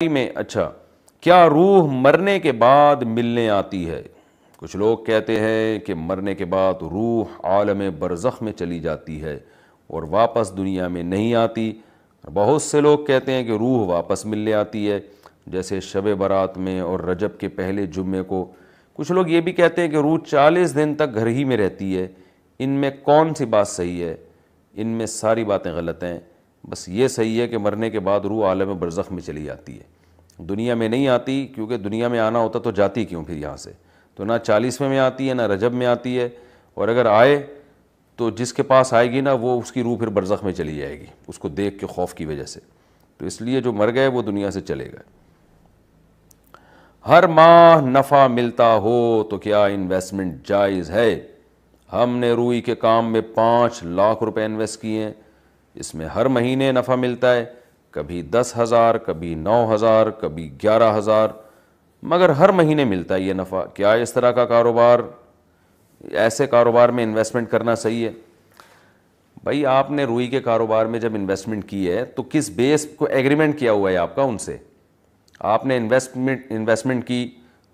میں اچھا کیا روح مرنے کے بعد ملنے آتی ہے؟ کچھ لوگ کہتے ہیں کہ مرنے کے بعد روح عالم برزخ میں چلی جاتی ہے اور واپس دنیا میں نہیں آتی. بہت سے لوگ کہتے ہیں کہ روح واپس ملنے آتی ہے، جیسے شب برات میں اور رجب کے پہلے جمعے کو. کچھ لوگ یہ بھی کہتے ہیں کہ روح 40 دن تک گھر ہی میں رہتی ہے. ان میں کون سی بات صحیح ہے؟ ان میں ساری باتیں غلط ہیں. بس یہ صحیح ہے کہ مرنے کے بعد روح عالم برزخ میں چلی جاتی ہے، دنیا میں نہیں آتی، کیونکہ دنیا میں آنا ہوتا تو جاتی کیوں پھر یہاں سے؟ تو نہ 40ویں میں آتی ہے نہ رجب میں آتی ہے، اور اگر آئے تو جس کے پاس آئے گی نا وہ اس کی روح پھر برزخ میں چلی جائے گی، اس کو دیکھ کے خوف کی وجہ سے. تو اس لیے جو مر گئے وہ دنیا سے چلے گئے. ہر ماہ نفع ملتا ہو تو کیا انویسٹمنٹ جائز ہے؟ ہم نے روئی کے کام میں 5 لاکھ روپے انویسٹ کیے ہیں، اس میں ہر مہینے نفع ملتا ہے، کبھی 10,000، کبھی 9,000، کبھی 11,000، مگر ہر مہینے ملتا ہے یہ نفع. کیا اس طرح کا کاروبار، ایسے کاروبار میں انویسٹمنٹ کرنا صحیح ہے؟ بھائی آپ نے روئی کے کاروبار میں جب انویسٹمنٹ کی ہے تو کس بیس کو ایگریمنٹ کیا ہوا ہے آپ کا ان سے؟ آپ نے انویسٹمنٹ کی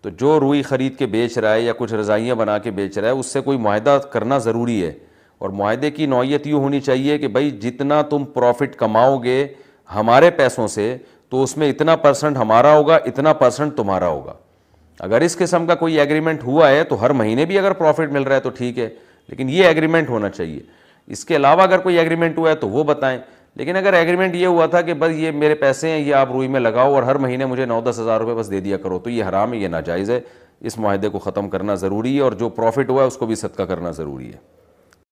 تو جو روئی خرید کے بیچ رہا ہے یا کچھ رضائیاں بنا کے بیچ رہا ہے اس سے کوئی معاہدہ کرنا ضروری ہے، اور معاہدے کی نوعیت یوں ہونی چاہیے کہ بھائی جتنا تم پروفٹ کماؤ گے ہمارے پیسوں سے تو اس میں اتنا پرسنٹ ہمارا ہوگا، اتنا پرسنٹ تمہارا ہوگا. اگر اس قسم کا کوئی ایگریمنٹ ہوا ہے تو ہر مہینے بھی اگر پروفٹ مل رہا ہے تو ٹھیک ہے، لیکن یہ ایگریمنٹ ہونا چاہیے. اس کے علاوہ اگر کوئی ایگریمنٹ ہوا ہے تو وہ بتائیں. لیکن اگر ایگریمنٹ یہ ہوا تھا کہ بس یہ میرے پیسے ہیں، یہ آپ روئی میں لگاؤ اور ہر مہینے مجھے 9-10 ہزار روپے بس دے دیا کرو، تو یہ حرام ہے، یہ ناجائز ہے. اس معاہدے کو ختم کرنا ضروری ہے، اور جو پروفٹ ہوا ہے اس کو بھی صدقہ کرنا ضروری ہے.